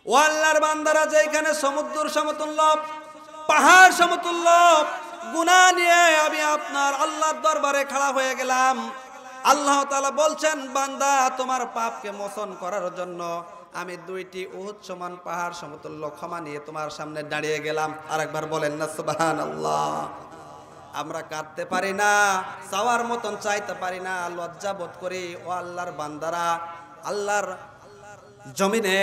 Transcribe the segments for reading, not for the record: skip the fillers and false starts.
ও আল্লাহর বান্দারা, যেখানে সমুদ্র সমতুল্য, পাহাড় সমতুল্য গুনাহ নিয়ে আমি আপনার আল্লাহর দরবারে খাড়া হয়ে গেলাম। আল্লাহ তাআলা বলছেন, বান্দা তোমার পাপকে মোচন করার জন্য আমি 2টি উহুদ সমান পাহাড় সমতুল্য ক্ষমা নিয়ে তোমার সামনে দাঁড়িয়ে গেলাম। আরেকবার বলেন না সুবহানাল্লাহ। আমরা কাঁদতে পারি না, চাওয়ার মতন চাইতে পারি না, লজ্জা বোধ করি। ও আল্লাহর বান্দারা, আল্লাহর জমিনে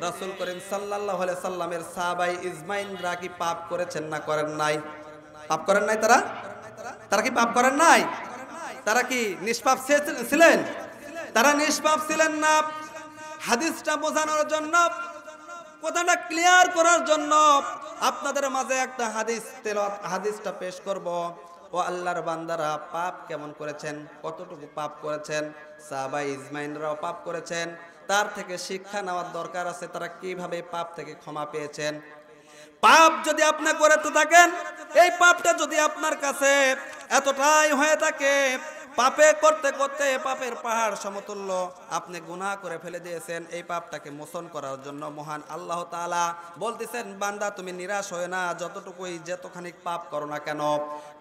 রাসূল করিম সাল্লাল্লাহু আলাইহি সাল্লামের সাহাবায়ে ইজমাইনরা কি পাপ করেছেন না করেন নাই? পাপ করেন নাই? তারা কি পাপ করেন নাই? তারা কি নিষ্পাপ ছিলেন? তারা নিষ্পাপ ছিলেন না। হাদিসটা বোঝানোর জন্য, কথাটা ক্লিয়ার করার জন্য আপনাদের মাঝে একটা হাদিসটা পেশ করব। ও আল্লাহর বান্দারা, পাপ কেমন করেছেন, কতটুকু পাপ করেছেন? সাহাবায়ে ইজমাইনরাও পাপ করেছেন। তার থেকে শিক্ষা নেওয়ার দরকার আছে, তারা কিভাবে পাপ থেকে ক্ষমা পেয়েছেন। পাপ যদি আপনি করে থাকেন, এই পাপটা যদি আপনার কাছে এতটাই হয়ে থাকে, পাপে করতে করতে পাপের পাহাড় সমতুল্য আপনি গুনাহ করে ফেলে দিয়েছেন, এই পাপটাকে মোচন করার জন্য মহান আল্লাহ তাআলা বলতেছেন, বান্দা তুমি নিরাশ হয়ে না, যতখানি পাপ করো না কেন,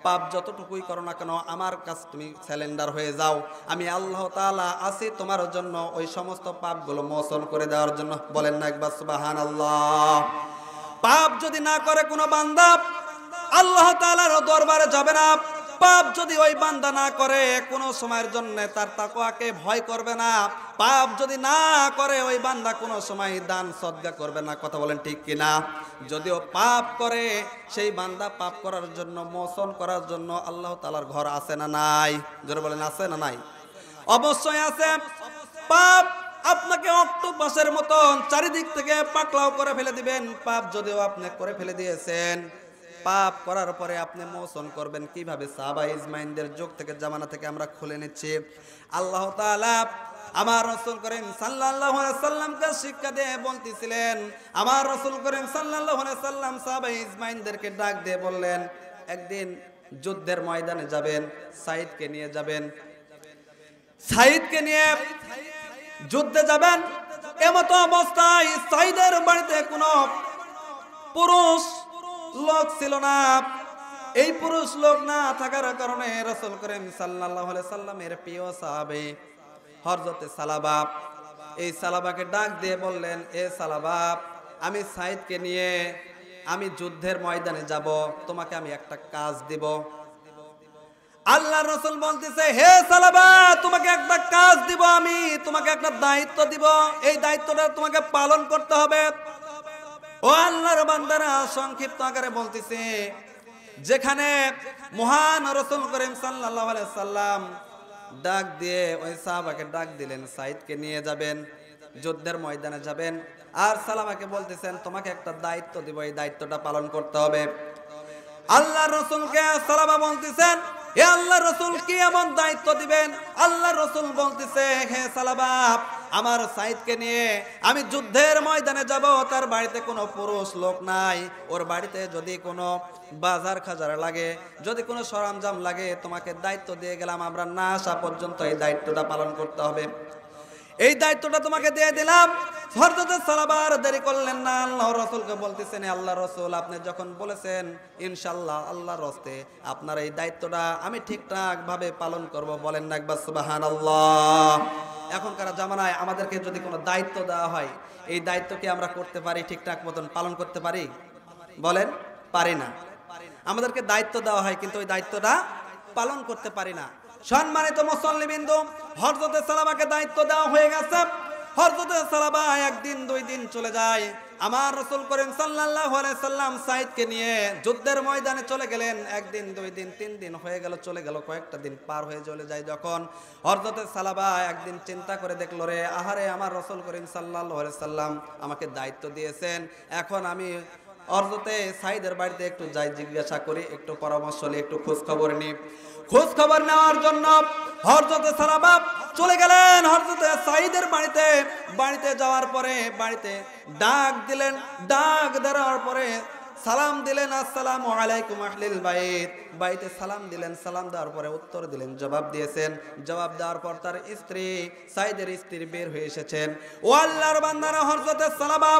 পাপ যতটুকুই করো না কেন, আমার কাছে তুমি স্যালেন্ডার হয়ে যাও। আমি আল্লাহ তাআলা আছি তোমার জন্য ওই সমস্ত পাপগুলো মোচন করে দেওয়ার জন্য। বলেন না একবার সুবহানাল্লাহ। পাপ যদি না করে কোনো বান্দা, আল্লাহ তাআলার দরবারে যাবে না। পাপ যদি ওই বান্দা না করে, কোনো সময়ের জন্য তার তাকওয়াকে ভয় করবে না। পাপ যদি না করে, ওই বান্দা কোনো সময় দান সদকা করবে না। কথা বলেন ঠিক কিনা? যদিও পাপ করে, সেই বান্দা পাপ করার জন্য, মোচন করার জন্য আল্লাহ তাআলার ঘর আছে না নাই? জোরে বলেন, আছে না নাই? অবশ্যই আছে। পাপ আপনাকে অক্টোপাসের মতন চারিদিক থেকে পাকড়াও করে ফেলে দিবেন। পাপ যদিও আপনি করে ফেলে দিয়েছেন, পাপ করার পরে আপনি মোচন করবেন কিভাবে? সাহাবায়ে ইজমাইনদের যুগ থেকে, জামানা থেকে আমরা খুলে নিচ্ছি। আল্লাহ তাআলা আমার রাসূল করিম সাল্লাল্লাহু আলাইহি সাল্লামকে শিক্ষা দিয়ে বলতেছিলেন, আমার রাসূল করিম সাল্লাল্লাহু আলাইহি সাল্লাম সাহাবায়ে ইজমাইনদেরকে ডাক দিয়ে বললেন, একদিন যুদ্ধের ময়দানে যাবেন, সাঈদকে নিয়ে যাবেন, সাঈদকে নিয়ে যুদ্ধে যাবেন। এমতো অবস্থায় সাঈদের বাড়িতে কোনো পুরুষ লোক ছিল না। এই পুরুষ লোক না থাকার কারণে রাসূল করিম সাল্লাল্লাহু আলাইহি সাল্লামের প্রিয় সাহাবী হযরতে সালাবা, এই সালাবাকে ডাক দিয়ে বললেন, এ সালাবা, আমি সাঈদকে নিয়ে আমি যুদ্ধের ময়দানে যাব, তোমাকে আমি একটা কাজ দিব। আল্লাহর রাসূল বলতেছে, হে সালাবা, তোমাকে একটা কাজ দিব, আমি তোমাকে একটা দায়িত্ব দিব, এই দায়িত্বটা তোমাকে পালন করতে হবে। ও আল্লাহর বান্দারা, সংক্ষিপ্ত আকারে বলতেছে, যেখানে মহান রাসূল করিম সাল্লাল্লাহু আলাইহি সাল্লাম ডাক দিয়ে ওই সাহাবাকে ডাক দিলেন, সাঈদকে নিয়ে যাবেন, যুদ্ধের ময়দানে যাবেন, আর সালামাকে বলতেছেন, তোমাকে একটা দায়িত্ব দিব, এই দায়িত্বটা পালন করতে হবে। আল্লাহর রাসূলকে সালামা বলতেছেন, হে আল্লাহর রাসূল, কি এমন দায়িত্ব দিবেন? আল্লাহর রাসূল বলতেছে, হে সালাবা, আমার সাঈদকে নিয়ে আমি যুদ্ধের ময়দানে যাব, তার বাড়িতে কোনো পুরুষ লোক নাই, ওর বাড়িতে যদি কোনো বাজার খাজার লাগে, যদি কোনো সরঞ্জাম লাগে, তোমাকে দায়িত্ব দিয়ে গেলাম, আমরা না আসা পর্যন্ত এই দায়িত্বটা পালন করতে হবে। এই দায়িত্বটা তোমাকে দিয়ে দিলাম। হযরত সালাবার দেরি করলেন না, আল্লাহর রাসূলকে বলতেছেন, আল্লাহর রাসূল, আপনি যখন বলেছেন, ইনশাআল্লাহ আল্লাহর রাস্তে আপনার এই দায়িত্বটা আমি ঠিকঠাক ভাবে পালন করব। বলেন না একবার সুবহানাল্লাহ। এখনকার জামানায় আমাদেরকে যদি কোনো দায়িত্ব দেওয়া হয়, এই দায়িত্ব কি আমরা করতে পারি? ঠিকঠাক মতন পালন করতে পারি? বলেন, পারি না। আমাদেরকে দায়িত্ব দেওয়া হয়, কিন্তু ওই দায়িত্বটা পালন করতে পারি না। সম্মানিত মুসল্লিবৃন্দ, হযরতে সালামাকে দায়িত্ব দেওয়া হয়ে গেছে। হযরতে সালামা একদিন দুই দিন চলে যায়, আমার রাসূল করিম সাল্লাল্লাহু আলাইহি সাল্লাম সাঈদকে নিয়ে যুদ্ধের ময়দানে চলে গেলেন। একদিন দুই দিন তিন দিন হয়ে গেল, চলে গেল, কয়েকটা দিন পার হয়ে চলে যায়। যখন হযরতে সালামা একদিন চিন্তা করে দেখলো, রে আহারে, আমার রাসূল করিম সাল্লাল্লাহু আলাইহি সাল্লাম আমাকে দায়িত্ব দিয়েছেন, এখন আমি হযরতে সাঈদের বাড়িতে একটু যাই, জিজ্ঞাসা করি, একটু পরামর্শ নিই, একটু খোঁজ খবর নিই। খোঁজ খবর নেওয়ার জন্য হযরতে সালামা চলে গেলেন হযরতে সাঈদের বাড়িতে। বাড়িতে যাওয়ার পরে বাড়িতে ডাক দিলেন, ডাক দেওয়ার পরে সালাম দিলেন, আসসালামু আলাইকুম আহলিল বাইত। বাইতে সালাম দিলেন, সালাম দেওয়ার পরে উত্তর দিলেন, জবাব দিয়েছেন। জবাব দেওয়ার পর তার স্ত্রী, সাঈদের স্ত্রী বের হয়ে এসেছেন। ও আল্লাহর বান্দারা, হযরতে সালামা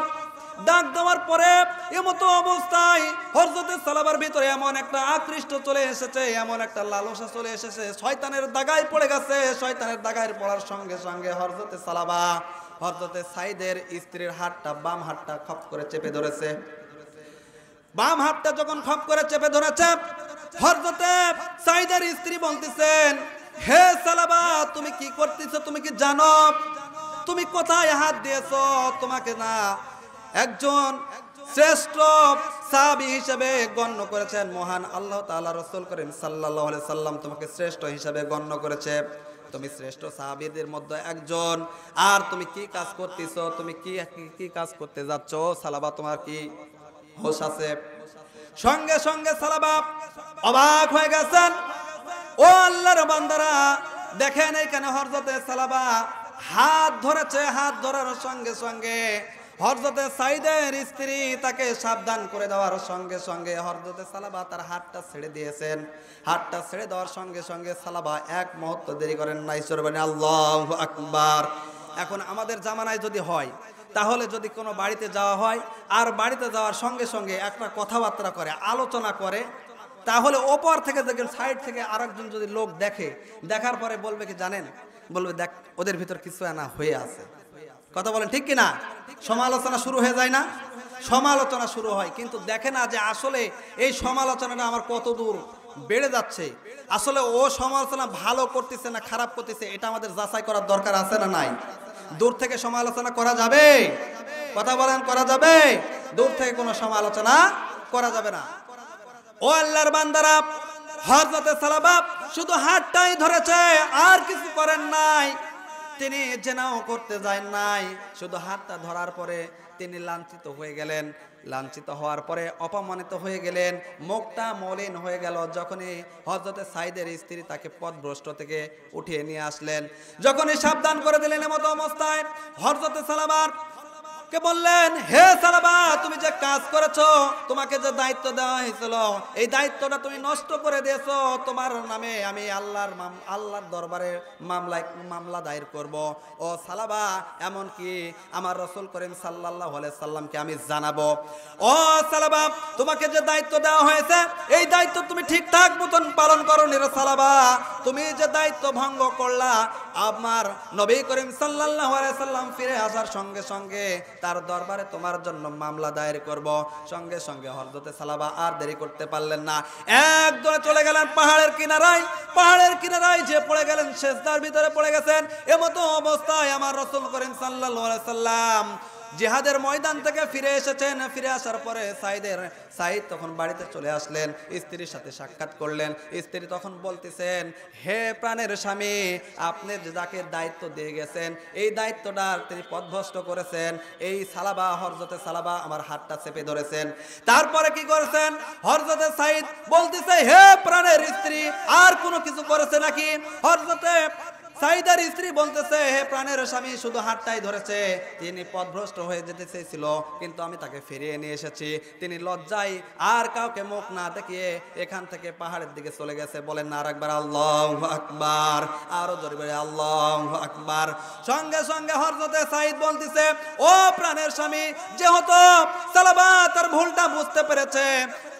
ডাক দেওয়ার পরে এমতো অবস্থায় হযরতে সালাবার ভিতরে এমন একটা আকৃষ্ট চলে এসেছে, এমন একটা লালসা চলে এসেছে, শয়তানের দাগায় পড়ে গেছে। শয়তানের দাগায় পড়ার সঙ্গে সঙ্গে হযরতে সালাবা হযরতে সাইদের স্ত্রীর হাতটা, বাম হাতটা খপ করে চেপে ধরেছে। বাম হাতটা যখন খপ করে চেপে ধরেছে, হযরতে সাইদের স্ত্রী বলতেছেন, হে সালাবা, তুমি কি করতেছো? তুমি কি জানো তুমি কোথায় হাত দিয়েছো? তোমাকে না একজন শ্রেষ্ঠ সাহাবী হিসেবে গণ্য করেছেন মহান আল্লাহ তাআলা। রাসূল করিম সাল্লাল্লাহু আলাইহি সাল্লাম তোমাকে শ্রেষ্ঠ হিসেবে গণ্য করেছে। তুমি শ্রেষ্ঠ সাহাবীদের মধ্যে একজন, আর তুমি কি কাজ করতেছো? তুমি কি কাজ করতে যাচ্ছ? সালাবা, তোমার কি হোশ আছে? সঙ্গে সঙ্গে সালাবা অবাক হয়ে গেছেন। ও আল্লাহর বান্দারা, দেখেন এখানে হযরতে সালাবা হাত ধরেছে। হাত ধরার সঙ্গে সঙ্গে হযরতে সাইদের স্ত্রী তাকে সাবধান করে দেওয়ার সঙ্গে সঙ্গে হযরতে সালাবা তার হাতটা ছেড়ে দিয়েছেন। হাতটা ছেড়ে দেওয়ার সঙ্গে সঙ্গে সালাবা এক মুহূর্ত দেরি করেন নাই। সরবানি আল্লাহু আকবার। এখন আমাদের জামানায় যদি হয়, তাহলে যদি কোনো বাড়িতে যাওয়া হয় আর বাড়িতে যাওয়ার সঙ্গে সঙ্গে একটা কথাবার্তা করে, আলোচনা করে, তাহলে ওপর থেকে দেখেন, সাইড থেকে আরেকজন যদি লোক দেখে, দেখার পরে বলবে কি জানেন? বলবে, দেখ ওদের ভিতর কিছু না হয়ে আছে। কথা বলেন ঠিক কিনা? সমালোচনা শুরু হয়ে যায় না? সমালোচনা শুরু হয়, কিন্তু দেখে না যে আসলে এই সমালোচনাটা আমার কত দূর বেড়ে যাচ্ছে। আসলে ও সমালোচনা ভালো করতেছে না খারাপ করতেছে, এটা আমাদের যাচাই করার দরকার আছে না নাই? দূর থেকে সমালোচনা করা যাবে? কথা বলেন, করা যাবে? দূর থেকে কোনো সমালোচনা করা যাবে না। ও আল্লাহর বান্দারা, হযরতে সালাবা শুধু হাতটাই ধরেছে, আর কিছু করেন নাই। তিনি জেনাও করতে যায় নাই, শুধু হাতটা ধরার পরে তিনি লাঞ্ছিত হয়ে গেলেন। লাঞ্ছিত হওয়ার পরে অপমানিত হয়ে গেলেন, মুখটা মলিন হয়ে গেল। যখনই হযরতে সাইদের স্ত্রী তাকে পথভ্রষ্ট থেকে উঠিয়ে নিয়ে আসলেন, যখনই সাবধান করে দিলেন, এমতো অবস্থায় হযরতে সালাবার কে বললেন, হে সালাবা, তুমি যে কাজ করেছো, তোমাকে যে দায়িত্ব দেওয়া হয়েছিল, এই দায়িত্বটা তুমি নষ্ট করে দিয়েছো। তোমার নামে আমি আল্লাহর দরবারে মামলা দায়ের করব। ও সালাবা, এমন কি আমার রাসূল করিম সাল্লাল্লাহু আলাইহি সাল্লামকে আমি জানাবো। ও সালাবা, তোমাকে যে দায়িত্ব দেওয়া হয়েছে, এই দায়িত্ব তুমি ঠিকঠাক মতন পালন করোনি রে সালাবা। তুমি যে দায়িত্ব ভঙ্গ করলা, আমার নবী করিম সাল্লাল্লাহু আলাইহি সাল্লাম ফিরে আসার সঙ্গে সঙ্গে তার দরবারে তোমার জন্য মামলা দায়ের করব। সঙ্গে সঙ্গে হযরতে সালাবা আর দেরি করতে পারলেন না, একদম চলে গেলেন পাহাড়ের কিনারায়। পাহাড়ের কিনারায় যে পড়ে গেলেন, সেজদার ভিতরে পড়ে গেছেন। এমতো অবস্থায় আমার রাসূল করিম সাল্লাল্লাহু আলাইহি সাল্লাম জিহাদের ময়দান থেকে ফিরে এসেছেন। ফিরে আসার পরে সাইদ তখন বাড়িতে চলে আসলেন, স্ত্রীর সাথে সাক্ষাৎ করলেন। স্ত্রী তখন বলতেছেন, হে প্রাণের স্বামী, আপনি যাকে দায়িত্ব দিয়ে গেছেন, এই দায়িত্বটা তিনি পথভ্রষ্ট করেছেন। এই সালাবা, হযরতে সালাবা আমার হাতটা চেপে ধরেছেন। তারপরে কি করেছেন? হযরতে সাইদ বলতেছে, হে প্রাণের স্ত্রী, আর কোনো কিছু করেছে নাকি? হযরতে সাইদার স্ত্রী বলতেছে, হে প্রাণের স্বামী, শুধু হাতটাই ধরেছে। তিনি পথভ্রষ্ট হয়ে যেতে চেয়েছিল, কিন্তু আমি তাকে ফিরিয়ে নিয়ে এসেছি। তিনি লজ্জায় আর কাউকে মুখ না দেখিয়ে এখান থেকে পাহাড়ের দিকে চলে গেছে। বলেন না আরেকবার আল্লাহু আকবার, আরো জোরে বলে আল্লাহু আকবার। সঙ্গে সঙ্গে হযরতে সাইদ বলতেছে, ও প্রাণের স্বামী, যেহেতু সালাবা তার ভুলটা বুঝতে পেরেছে,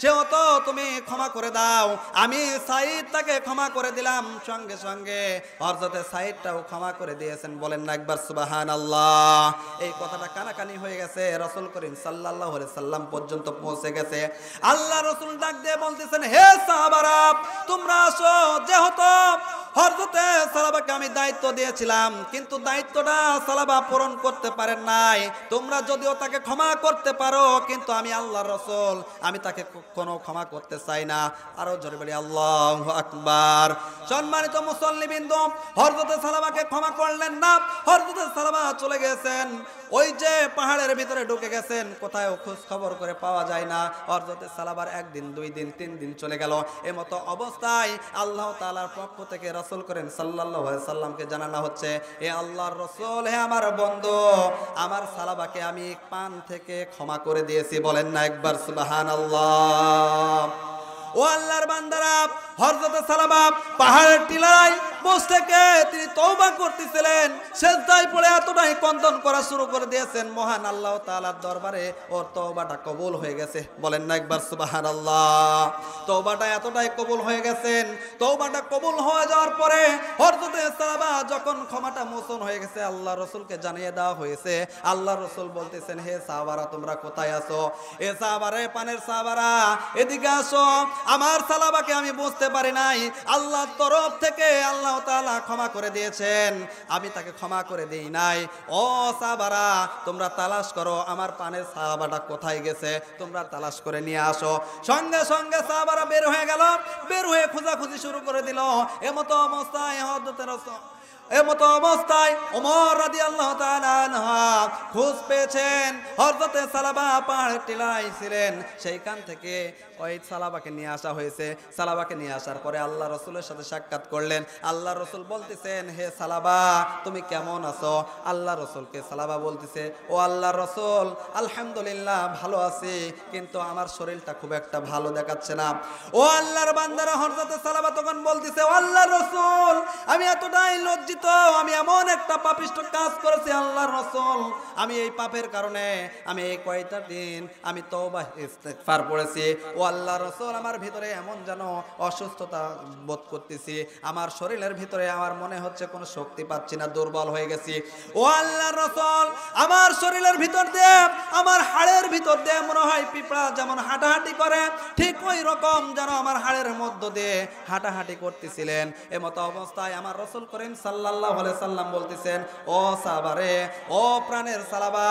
যেহেতু তুমি ক্ষমা করে দাও, আমি সাইদ তাকে ক্ষমা করে দিলাম। সঙ্গে সঙ্গে হযরতে সাইদটাও ক্ষমা করে দিয়েছেন। বলেন না একবার সুবহানাল্লাহ। এই কথাটা কানাকানি হয়ে গেছে, রাসূল করিম সাল্লাল্লাহু আলাইহি সাল্লাম পর্যন্ত পৌঁছে গেছে। আল্লাহ রাসূল ডাক দিয়ে বলতেছেন, হে সাহাবারা, তোমরা আসো। যেহেতু হযরতে সালাবাকে আমি দায়িত্ব দিয়েছিলাম, কিন্তু দায়িত্বটা সালাবা পূরণ করতে পারেন নাই। তোমরা যদিও তাকে ক্ষমা করতে পারো, কিন্তু আমি আল্লাহর রাসূল, আমি তাকে কোনো ক্ষমা করতে চাই না। আরো জোরে বলি আল্লাহু আকবার। সম্মানিত মুসল্লিবৃন্দ, হযরতে সালাবাকে ক্ষমা করলেন না। হযরতে সালাবা চলে গেছেন, ওই যে পাহাড়ের ভিতরে ঢুকে গেছেন, কোথায় খোঁজ খবর করে পাওয়া যায় না। হযরতে সালাবার একদিন, 2 দিন, 3 দিন চলে গেল। এমতো অবস্থায় আল্লাহ তাআলার পক্ষ থেকে রাসূল করিম সাল্লাল্লাহু আলাইহি সাল্লামকে জানানো হচ্ছে, হে আল্লাহর রাসূল, হে আমার বন্ধু, আমার সালাবাকে আমি পান থেকে ক্ষমা করে দিয়েছি। বলেন না একবার সুবহানাল্লাহ। ও আল্লাহর বান্দারা, হযরতে সালাবা পাহাড়ের টিলায় বুঝ থেকে তিনি তওবা করতেছিলেন, সেজদায় পড়ে এতটাই ক্রন্দন করা শুরু করে দিয়েছেন, মহান আল্লাহ তাআলার দরবারে ওর তওবাটা কবুল হয়ে গেছে। বলেন না একবার সুবহানাল্লাহ। তওবাটা এতটাই কবুল হয়ে গেছেন, তওবাটা কবুল হয়ে যাওয়ার পরে হযরতে সাহাবা যখন ক্ষমাটা মোচন হয়ে গেছে আল্লাহ রাসূলকে জানিয়ে দেওয়া হয়েছে। আল্লাহ রাসূল বলতেছেন, হে সাহাবারা তোমরা কোথায় আছো? এ সাহাবারে, পানের সাহাবারা এদিকে আসো। আমার সালাবাকে আমি বুঝতে পারি নাই, আল্লাহর তরফ থেকে আল্লাহ তাআলা ক্ষমা করে দিয়েছেন, আমি তাকে ক্ষমা করে দেই নাই। ও সাহাবারা তোমরা তালাশ করো আমার পানের সাহাবাটা কোথায় গেছে, তোমরা তালাশ করে নিয়ে আসো। সঙ্গে সঙ্গে সাহাবারা বের হয়ে গেল, বের হয়ে খোঁজাখুঁজি শুরু করে দিল। এমতো অবস্থায় ওমর রাদিয়াল্লাহু তাআলা আনহু খোঁজ পেয়েছেন হযরতে সালাবা পাহাড়ের টিলায় ছিলেন, সেইখান থেকে ওই সালাবাকে নিয়ে আসা হয়েছে। সালাবাকে নিয়ে আসার পরে আল্লাহ রাসূলের সাথে সাক্ষাৎ করলেন। আল্লাহ রাসূল বলতেছেন, হে সালাবা তুমি কেমন আছো? আল্লাহ রাসূলকে সালাবা বলতেছে, ও আল্লাহর রাসূল আলহামদুলিল্লাহ ভালো আছি, কিন্তু আমার শরীরটা খুব একটা ভালো দেখাচ্ছে না। ও আল্লাহর বান্দারা, হযরতে সালাবা তখন বলতেছে, ও আল্লাহর রাসূল আমি এতটাই লজ্জিত, আমি এমন একটা পাপিষ্ঠ কাজ করেছি আল্লাহর রাসূল, আমি এই পাপের কারণে আমি এই কয়টা দিন আমি তওবা ইস্তেগফার পড়েছি। ও আল্লাহর রাসূল আমার ভিতরে এমন যেন অসুস্থতা বোধ করতেছি, আমার শরীরের ভিতরে আমার মনে হচ্ছে কোনো শক্তি পাচ্ছি না, দুর্বল হয়ে গেছি। ও আল্লাহর রাসূল আমার শরীরের ভিতর দিয়ে, আমার হাড়ের ভিতর দিয়ে মনে হয় পিঁপড়া যেমন হাঁটাহাঁটি করে, ঠিক ওই রকম যেন আমার হাড়ের মধ্য দিয়ে হাঁটাহাঁটি করতেছিলেন। এমতো অবস্থায় আমার রাসূল করিম সাল্লাল্লাহু আলাইহি সাল্লাম বলতেছেন, ও সাহাবারে, ও প্রাণের সালাবা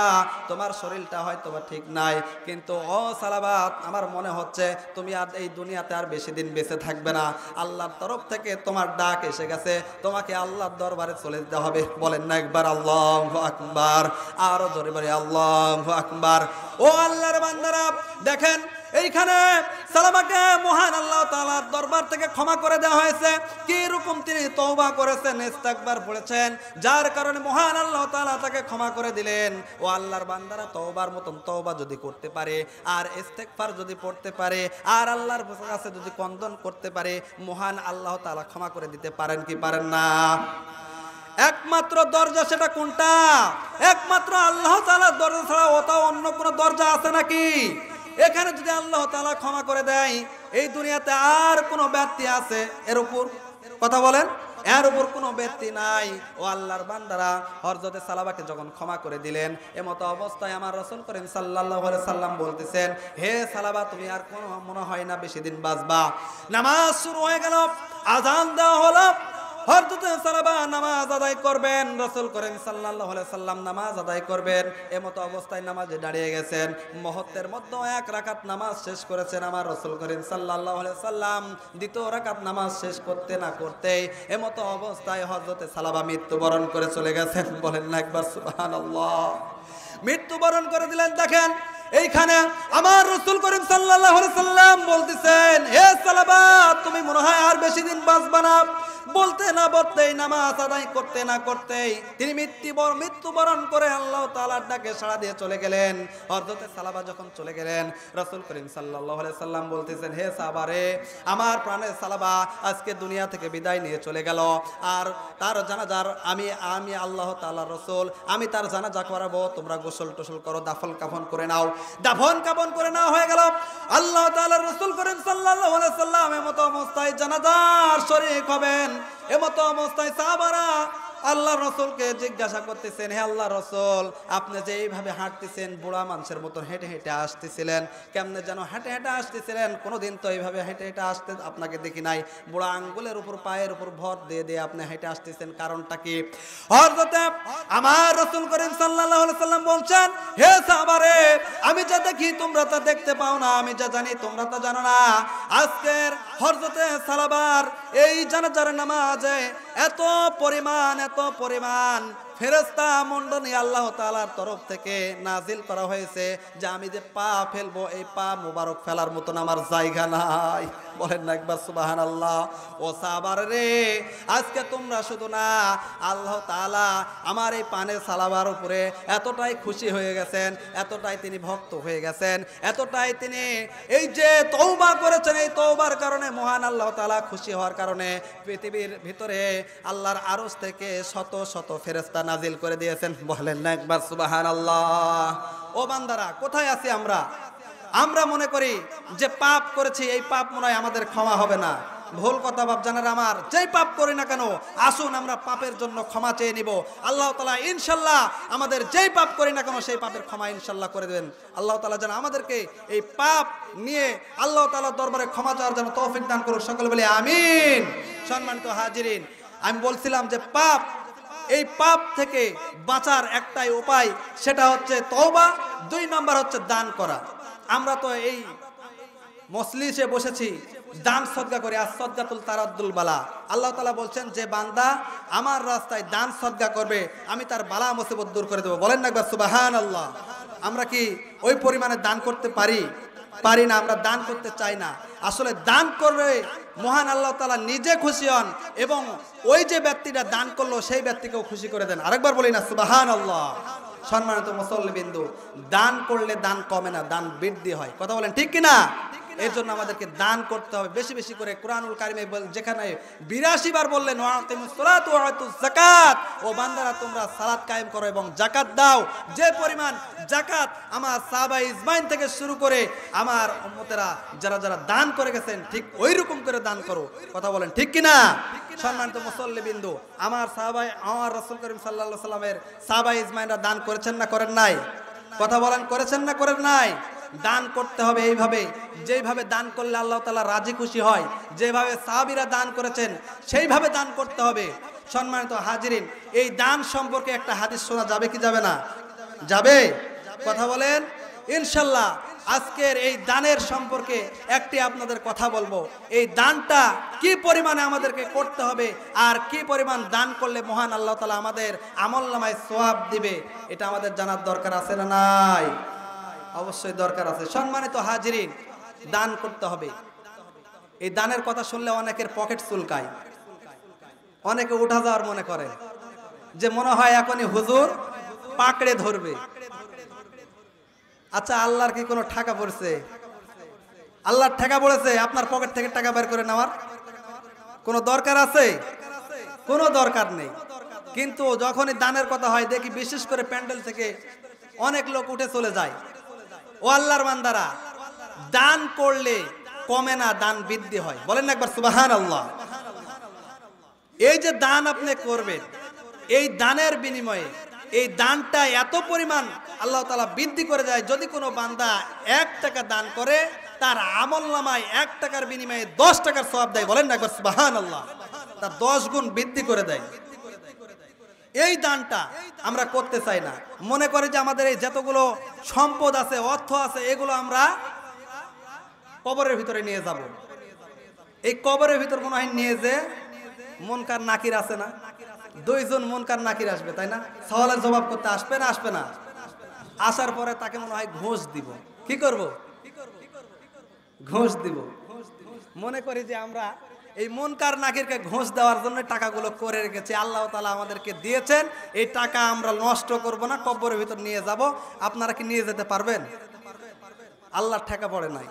তোমার শরীরটা হয়তো বা ঠিক নাই, কিন্তু ও সালাবা আমার মনে হচ্ছে তুমি আর এই দুনিয়াতে আর বেশি দিন বেঁচে থাকবে না, আল্লাহর তরফ থেকে তোমার ডাক এসে গেছে, তোমাকে আল্লাহর দরবারে চলে যেতে হবে। বলেন না একবার আল্লাহু আকবার, আরো জোরে বলে আল্লাহু আকবার। ও আল্লাহর বান্দারা দেখেন, এইখানে সালামাকে মহান আল্লাহ তাআলার দরবার থেকে ক্ষমা করে দেওয়া হয়েছে। কি রকম তিনি তওবা করেছেন, ইস্তেগফার পড়েছেন, যার কারণে মহান আল্লাহ তাআলা তাকে ক্ষমা করে দিলেন। ও আল্লাহর বান্দারা তওবার মতন তওবা যদি করতে পারে, আর ইস্তেগফার যদি পড়তে পারে, আর আল্লাহর কাছে যদি ক্রন্দন করতে পারে, মহান আল্লাহ তাআলা ক্ষমা করে দিতে পারেন কি পারেন না? একমাত্র দরজা সেটা কোনটা? একমাত্র আল্লাহ তাআলার দরজা ছাড়া ওটাও অন্য কোনো দরজা আছে নাকি? এখানে যদি আল্লাহ তাআলা ক্ষমা করে দেয়, এই দুনিয়াতে আর কোনো ব্যক্তি আছে এর উপর? কথা বলেন, এর উপর কোনো ব্যক্তি নাই। ও আল্লাহর বান্দারা হযরতে সালাবাকে যখন ক্ষমা করে দিলেন, এমতো অবস্থায় আমার রাসূল করিম সাল্লাল্লাহু আলাইহি সাল্লাম বলতেছেন, হে সালাবা তুমি আর কোনো মনে হয় না বেশি দিন বাঁচবা। নামাজ শুরু হয়ে গেল, আযান দেওয়া হলো, হযরতে সালাবা নামাজ আদায় করবেন, রাসূল করিম সাল্লাল্লাহু আলাইহি সাল্লাম নামাজ আদায় করবেন। এমতো অবস্থায় নামাজে দাঁড়িয়ে গেছেন, মুহূর্তের মধ্যে এক রাকাত নামাজ শেষ করেছেন আমার রাসূল করিম সাল্লাল্লাহু আলাইহি সাল্লাম। দ্বিতীয় রাকাত নামাজ শেষ করতে না করতেই এমতো অবস্থায় হযরতে সালাবা মৃত্যুবরণ করে চলে গেছেন। বলেন না একবার সুবহানাল্লাহ। মৃত্যুবরণ করে দিলেন। দেখেন এইখানে আমার রাসূল করিম সাল্লাল্লাহু আলাইহি সাল্লাম বলতেছেন, হে সালাবা তুমি মনে হয় আর বেশি দিন বাঁচবা না। বলতে না বলতেই, নামাজ আদায় করতে না করতেই তিনি মৃত্যুবরণ করে আল্লাহ তাআলার ডাকে সাড়া দিয়ে চলে গেলেন। হযরতে সালাবা যখন চলে গেলেন, রাসূল করিম সাল্লাল্লাহু আলাইহি সাল্লাম বলতেছেন, হে সাহাবারে আমার প্রাণের সালাবা আজকে দুনিয়া থেকে বিদায় নিয়ে চলে গেল, আর তার জানাজার আমি আল্লাহ তাআলার রাসূল, আমি তার জানাজা করাবো, তোমরা গোসল টোসল করো, দাফন কাফন করে নাও। দাফন কাফন করে নাও হয়ে গেল। আল্লাহ তাআলার রাসূল করিম সাল্লাল্লাহু আলাইহি সাল্লাম এমতো অবস্থায় জানাজার শরীক হবেন। এমতো অবস্থায় সাহাবারা আল্লাহর রাসূলকে জিজ্ঞাসা করতেছেন, হে আল্লাহর রাসূল আপনি যে এইভাবে হাঁটতেছেন, বুড়া মানুষের মতন হেঁটে হেঁটে আসতেছিলেন, কেমনে যেন হেঁটে হেঁটে আসতেছিলেন, কোনোদিন তো এইভাবে হেঁটে হেঁটে আসতে আপনাকে দেখি নাই, বুড়া আঙ্গুলের উপর পায়ের উপর ভর দিয়ে দিয়ে আপনি হেঁটে আসতেছেন, কারণটা কি? হযরতে আমার রাসূল করিম সাল্লাল্লাহু আলাইহি সাল্লাম বলছেন, হে সাহাবারে আমি যা দেখি তোমরা তা দেখতে পাও না, আমি যা জানি তোমরা তা জানো না। আজকের হযরতে সালাবার এই জানাজার নামাজে এত পরিমাণ ফেরেশতা মণ্ডলী আল্লাহ তাআলার তরফ থেকে নাজিল করা হয়েছে যে আমি যে পা ফেলবো, এই পা মুবারক ফেলার মতন আমার জায়গা নাই। বলেন না একবার সুবহানাল্লাহ। ও সাহাবারা রে, আজকে তোমরা শুধু না, আল্লাহ তাআলা আমার এই পানের সালাবার উপরে এতটাই খুশি হয়ে গেছেন, এতটাই তিনি ভক্ত হয়ে গেছেন, এতটাই তিনি এই যে তওবা করেছেন, এই তওবার কারণে মহান আল্লাহ তাআলা খুশি হওয়ার কারণে পৃথিবীর ভিতরে আল্লাহর আরশ থেকে শত শত ফেরেশতা নাজিল করে দিয়েছেন। বলেন না একবার সুবহানাল্লাহ। ও বান্দারা, কোথায় আছি আমরা? আমরা মনে করি যে পাপ করেছি, এই পাপ মনে হয় আমাদের ক্ষমা হবে না। ভুল কথা বাপজানেরা আমার, যেই পাপ করি না কেন, আসুন আমরা পাপের জন্য ক্ষমা চেয়ে নিব। আল্লাহ তাআলা ইনশাল্লাহ আমাদের যেই পাপ করি না কেন সেই পাপের ক্ষমা ইনশাল্লাহ করে দেবেন। আল্লাহ তাআলা যেন আমাদেরকে এই পাপ নিয়ে আল্লাহ তাআলার দরবারে ক্ষমা চাওয়ার জন্য তৌফিক দান করুন। সকলে বলি আমিন। সম্মানিত হাজিরিন, আমি বলছিলাম যে পাপ, এই পাপ থেকে বাঁচার একটাই উপায়, সেটা হচ্ছে তওবা। 2 নম্বর হচ্ছে দান করা। আমরা তো এই মজলিসে বসেছি, দান সদকা করি। আর সদকাতুল তারাদ্দুল বালা, আল্লাহ তাআলা বলছেন যে বান্দা আমার রাস্তায় দান সদকা করবে, আমি তার বালা মুসিবত দূর করে দেবো। বলেন না একবার সুবহানাল্লাহ। আমরা কি ওই পরিমাণে দান করতে পারি? পারি না। আমরা দান করতে চাই না। আসলে দান করবে মহান আল্লাহ তাআলা নিজে খুশি হন, এবং ওই যে ব্যক্তিটা দান করলো সেই ব্যক্তিকেও খুশি করে দেন। আরেকবার বলি না সুবহানাল্লাহ। সম্মানিত মুসল্লিবৃন্দ, দান করলে দান কমে না, দান বৃদ্ধি হয়। কথা বলেন ঠিক কিনা? এর জন্য আমাদেরকে দান করতে হবে বেশি বেশি করে। কুরআনুল কারিমে যেখানে 82 বার বললেন ওয়াকিমুস সালাত ওয়া আতুজ যাকাত, ও বান্দারা তোমরা সালাত কায়েম করো এবং যাকাত দাও। যে পরিমাণ যাকাত আমার সাহাবা ইজমাইন থেকে শুরু করে আমার উম্মতেরা যারা যারা দান করে গেছেন, ঠিক ওই রকম করে দান করো। কথা বলেন ঠিক কিনা? সম্মানিত মুসল্লিবৃন্দ, আমার রাসূল করিম সাল্লাল্লাহু আলাইহি সাল্লামের সাহাবা ইজমাইনরা দান করেছেন না করেন নাই? কথা বলেন, করেছেন না করেন নাই? দান করতে হবে এইভাবে, যেইভাবে দান করলে আল্লাহ তাআলা রাজি খুশি হয়। যেভাবে সাহাবীরা দান করেছেন সেইভাবে দান করতে হবে। সম্মানিত হাজিরিন, এই দান সম্পর্কে একটা হাদিস শোনা যাবে কি যাবে না? যাবে। কথা বলেন ইনশাল্লাহ। আজকের এই দানের সম্পর্কে একটি আপনাদের কথা বলবো। এই দানটা কি পরিমাণে আমাদেরকে করতে হবে, আর কি পরিমাণ দান করলে মহান আল্লাহ তাআলা আমাদের আমলনামায় সওয়াব দিবে, এটা আমাদের জানার দরকার আছে না নাই? অবশ্যই দরকার আছে। সম্মানিত হাজিরিন, দান করতে হবে। এই দানের কথা শুনলে অনেকের পকেট চুলকায়, অনেকে উঠা যাওয়ার মনে করে, যে মনে হয় এখনই হুজুর পাকড়ে ধরবে। আচ্ছা, আল্লাহর কি কোনো টাকা পড়ছে? আল্লাহর টাকা পড়েছে আপনার পকেট থেকে টাকা বের করে নেওয়ার কোনো দরকার আছে? কোনো দরকার নেই। কিন্তু যখনই দানের কথা হয়, দেখি বিশেষ করে প্যান্ডেল থেকে অনেক লোক উঠে চলে যায়। ও আল্লাহর বান্দারা, দান করলে কমে না, দান বৃদ্ধি হয়। বলেন না একবার সুবহানাল্লাহ। এই যে দান আপনি করবেন, এই দানের বিনিময়ে এই দানটা এত পরিমাণ আল্লাহ তাআলা বৃদ্ধি করে যায়। যদি কোনো বান্দা 1 টাকা দান করে, তার আমলনামায় 1 টাকার বিনিময়ে 10 টাকার সওয়াব দেয়। বলেন না একবার সুবহানাল্লাহ। তার 10 গুণ বৃদ্ধি করে দেয়। এই দানটা আমরা করতে চাই না। মনে করে যে আমাদের এই যতগুলো সম্পদ আছে, অর্থ আছে, এগুলো আমরা কবরের ভিতরে নিয়ে যাব। এই কবরের ভিতর মনে হয় নিয়ে যে মুনকার নাকির আছে না, 2 জন মুনকার নাকির আসবে, তাই না? সওয়ালের জবাব করতে আসবে না? আসবে না? আসার পরে তাকে মনে হয় ঘুষ দিব। কি করব? ঘুষ দিব। মনে করি যে আমরা এই মুনকার নাকিরকে ঘুষ দেওয়ার জন্য টাকাগুলো করে রেখেছি। আল্লাহ তাআলা আমাদেরকে দিয়েছেন, এই টাকা আমরা নষ্ট করব না, কবরের ভিতর নিয়ে যাব। আপনারা কি নিয়ে যেতে পারবেন? আল্লাহর টাকা পড়ে নাই।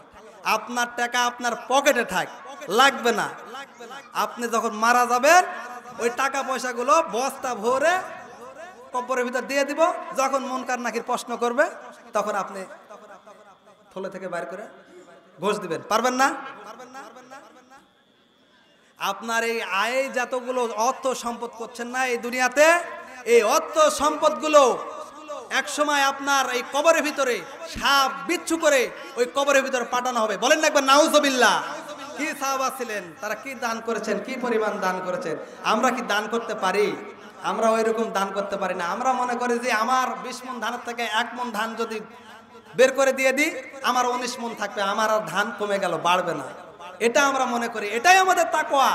আপনার টাকা আপনার পকেটে থাক, লাগবে না। আপনি যখন মারা যাবেন, ওই টাকা পয়সাগুলো বস্তা ভরে কবরের ভিতর দিয়ে দিব। যখন মুনকার নাকির প্রশ্ন করবে, তখন আপনি থলে থেকে বাইর করে ঘুষ দিবেন। পারবেন না? আপনার এই আয়ে যতগুলো অর্থ সম্পদ করছেন না এই দুনিয়াতে, এই অর্থ সম্পদগুলো এক সময় আপনার এই কবরের ভিতরে সাপ বিচ্ছু করে ওই কবরের ভিতরে পাঠানো হবে। বলেন না একবার নাউজুবিল্লাহ। কি সাহাবা ছিলেন, তারা কি দান করেছেন, কি পরিমাণ দান করেছেন। আমরা কি দান করতে পারি? আমরা ওই রকম দান করতে পারি না। আমরা মনে করি যে আমার 20 মণ ধানের থেকে 1 মণ ধান যদি বের করে দিয়ে দিই, আমার 19 মণ থাকবে, আমার আর ধান কমে গেল, বাড়বে না। এটা আমরা মনে করি, এটাই আমাদের তাকওয়া,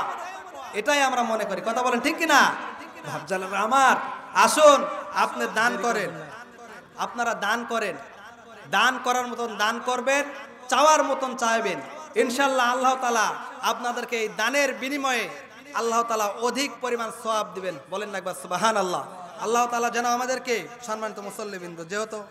এটাই আমরা মনে করি। কথা বলেন ঠিক কিনা? ভাবজানেরা আমার, আসুন আপনি দান করেন, আপনারা দান করেন, দান করার মতন দান করবেন, চাওয়ার মতন চাইবেন। ইনশাআল্লাহ আল্লাহ তাআলা আপনাদেরকে এই দানের বিনিময়ে আল্লাহ তাআলা অধিক পরিমাণ সওয়াব দিবেন। বলেন না একবার সুবহানাল্লাহ। আল্লাহ তাআলা যেন আমাদেরকে সম্মানিত মুসল্লিবৃন্দ যেহেতু